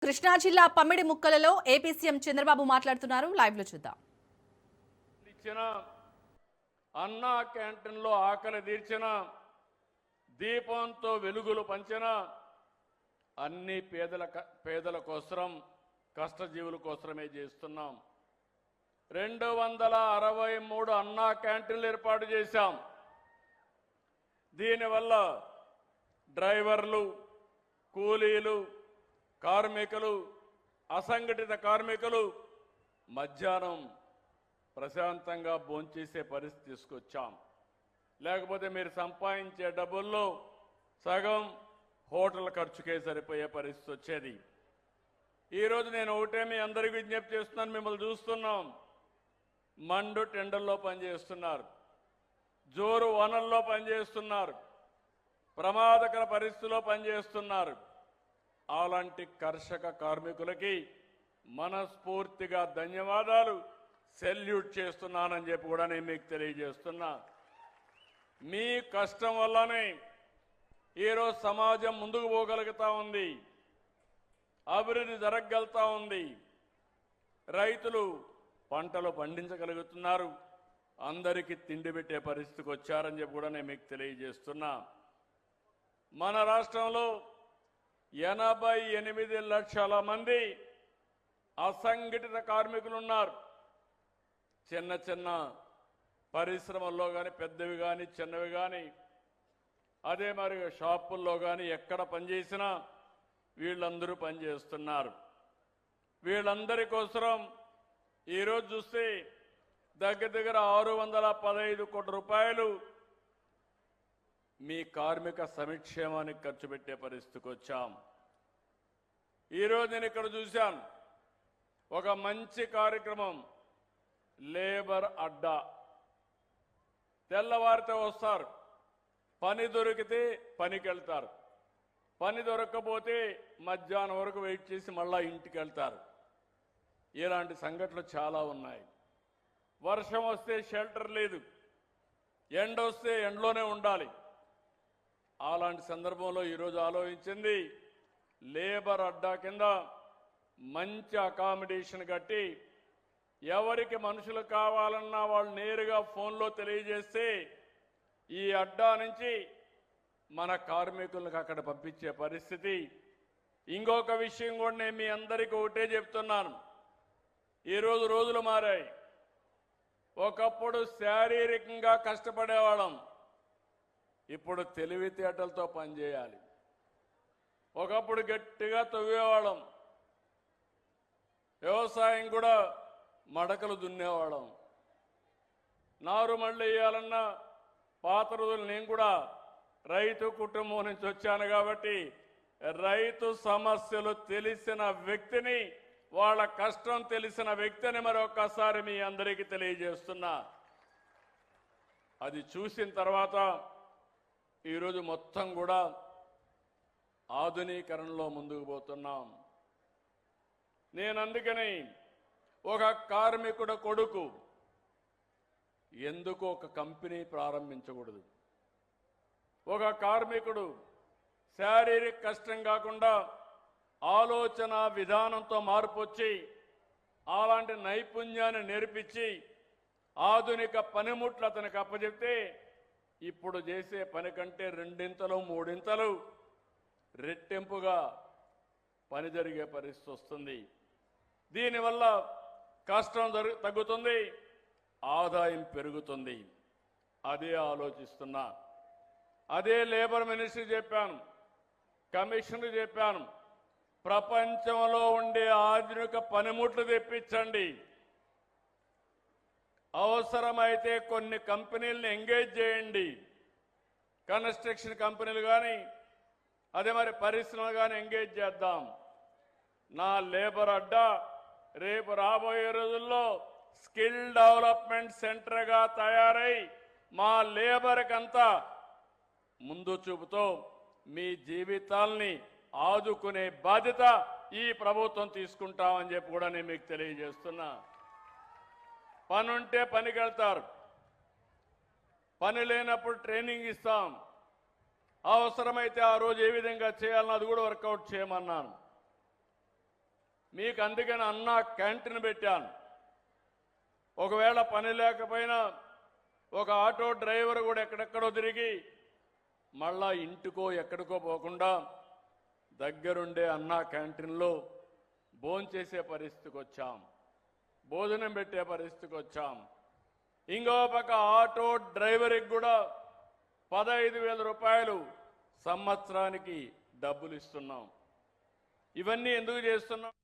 కృష్ణా జిల్లా Pammidi ముక్కలలో AP CM Chandrababu మాట్లాడుతున్నారు. Live లో చూద్దాం. ఇచ్చిన అన్నా క్యాంటీన్లో ఆకలి తీర్చిన, దీపంతో వెలుగులు పంచిన, అన్ని పేదల కోసం, కష్టజీవుల కోసమే చేస్తున్నాం. 263 అన్నా క్యాంటీన్లు ఏర్పాటు చేశాం. దీనివల్ల డ్రైవర్లు, కూలీలు, కార్మికులు, అసంఘటిత కార్మికులు మధ్యాహ్నం ప్రశాంతంగా భోంచేసే పరిస్థితి తీసుకొచ్చాం. లేకపోతే మీరు సంపాదించే డబ్బుల్లో సగం హోటల్ ఖర్చుకే సరిపోయే పరిస్థితి వచ్చేది. ఈరోజు నేను ఒకటే మీ అందరికీ విజ్ఞప్తి చేస్తున్నాను. మిమ్మల్ని చూస్తున్నాం, మండు టెండర్లో పనిచేస్తున్నారు, జోరు వనల్లో పనిచేస్తున్నారు, ప్రమాదకర పరిస్థితుల్లో పనిచేస్తున్నారు. అలాంటి కర్షక కార్మికులకి మనస్ఫూర్తిగా ధన్యవాదాలు, సెల్యూట్ చేస్తున్నానని చెప్పి కూడా నేను మీకు తెలియజేస్తున్నా. మీ కష్టం వల్లనే ఈరోజు సమాజం ముందుకు పోగలుగుతా ఉంది, అభివృద్ధి జరగగలుగుతా ఉంది, రైతులు పంటలు పండించగలుగుతున్నారు, అందరికీ తిండి పెట్టే పరిస్థితికి వచ్చారని చెప్పి కూడా నేను మీకు తెలియజేస్తున్నా. మన రాష్ట్రంలో 88 లక్షల మంది అసంఘటిత కార్మికులు ఉన్నారు. చిన్న చిన్న పరిశ్రమల్లో కానీ, పెద్దవి కానీ, చిన్నవి కానీ, అదే మరి షాపుల్లో కానీ ఎక్కడ పనిచేసినా వీళ్ళందరూ పనిచేస్తున్నారు. వీళ్ళందరి కోసం ఈరోజు చూస్తే దగ్గర 615 కోట్ల రూపాయలు మీ కార్మిక సంక్షేమానికి ఖర్చు పెట్టే పరిస్థితికి వచ్చాం. ఈరోజు నేను ఇక్కడ చూశాను ఒక మంచి కార్యక్రమం, లేబర్ అడ్డా. తెల్లవారితే వస్తారు, పని దొరికితే పనికి వెళ్తారు, పని దొరకకపోతే మధ్యాహ్నం వరకు వెయిట్ చేసి మళ్ళా ఇంటికి వెళ్తారు. ఇలాంటి సంఘటనలు చాలా ఉన్నాయి. వర్షం వస్తే షెల్టర్ లేదు, ఎండ వస్తే ఎండలోనే ఉండాలి. అలాంటి సందర్భంలో ఈరోజు ఆలోచించింది, లేబర్ అడ్డా కింద మంచి అకామిడేషన్ కట్టి, ఎవరికి మనుషులు కావాలన్నా వాళ్ళు నేరుగా ఫోన్లో తెలియజేస్తే ఈ అడ్డా నుంచి మన కార్మికులకు అక్కడ పంపించే పరిస్థితి. ఇంకొక విషయం కూడా నేను మీ అందరికీ ఒకటే చెప్తున్నాను, ఈరోజు రోజులు మారాయి. ఒకప్పుడు శారీరకంగా కష్టపడేవాళ్ళం, ఇప్పుడు తెలివితేటలతో పనిచేయాలి. ఒకప్పుడు గట్టిగా తవ్వేవాళ్ళం, వ్యవసాయం కూడా మడకలు దున్నేవాళ్ళం. నారు మళ్ళీ వేయాలన్నా పాత రోజులు, నేను కూడా రైతు కుటుంబం నుంచి వచ్చాను కాబట్టి రైతు సమస్యలు తెలిసిన వ్యక్తిని, వాళ్ళ కష్టం తెలిసిన వ్యక్తిని మరొకసారి మీ అందరికీ తెలియజేస్తున్నా. అది చూసిన తర్వాత ఈరోజు మొత్తం కూడా ఆధునీకరణలో ముందుకు పోతున్నాం. నేను అందుకని ఒక కార్మికుడు కొడుకు ఎందుకు ఒక కంపెనీ ప్రారంభించకూడదు? ఒక కార్మికుడు శారీరక కష్టం కాకుండా ఆలోచన విధానంతో మార్పు వచ్చి, అలాంటి నైపుణ్యాన్ని నేర్పించి ఆధునిక పనిముట్లు అతనికి అప్పచెప్తే ఇప్పుడు చేసే పని కంటే 2 3 రెట్టింపుగా పని జరిగే పరిస్థితి వస్తుంది. దీనివల్ల కష్టం తగ్గుతుంది, ఆదాయం పెరుగుతుంది. అదే ఆలోచిస్తున్నా. అదే లేబర్ మినిస్ట్రీ చెప్పాను, కమిషనర్ చెప్పాను, ప్రపంచంలో ఉండే ఆధునిక పనిముట్లు తెప్పించండి, అవసరమైతే కొన్ని కంపెనీలను ఎంగేజ్ చేయండి, కన్స్ట్రక్షన్ కంపెనీలు కానీ, అదే మరి పరిశ్రమలు కానీ ఎంగేజ్ చేద్దాం. నా లేబర్ అడ్డా రేపు రాబోయే రోజుల్లో స్కిల్ డెవలప్మెంట్ సెంటర్గా తయారై మా లేబర్కి అంతా ముందు చూపుతో మీ జీవితాల్ని ఆదుకునే బాధ్యత ఈ ప్రభుత్వం తీసుకుంటామని చెప్పి కూడా నేను మీకు తెలియజేస్తున్నా. పనుంటే పనికి వెళ్తారు, పని లేనప్పుడు ట్రైనింగ్ ఇస్తాం, అవసరమైతే ఆ రోజు ఏ విధంగా చేయాలన్నది కూడా వర్కౌట్ చేయమన్నాను. మీకు అందుకని అన్నా క్యాంటీన్ పెట్టాను. ఒకవేళ పని లేకపోయినా ఒక ఆటో డ్రైవర్ కూడా ఎక్కడెక్కడో తిరిగి మళ్ళా ఇంటికో ఎక్కడికో పోకుండా దగ్గరుండే అన్నా క్యాంటీన్లో భోంచేసే పరిస్థితికి వచ్చాం, భోజనం పెట్టే పరిస్థితికి వచ్చాం. ఇంకో పక్క ఆటో డ్రైవర్కి కూడా 15,000 రూపాయలు సంవత్సరానికి డబ్బులు ఇస్తున్నాం. ఇవన్నీ ఎందుకు చేస్తున్నాం?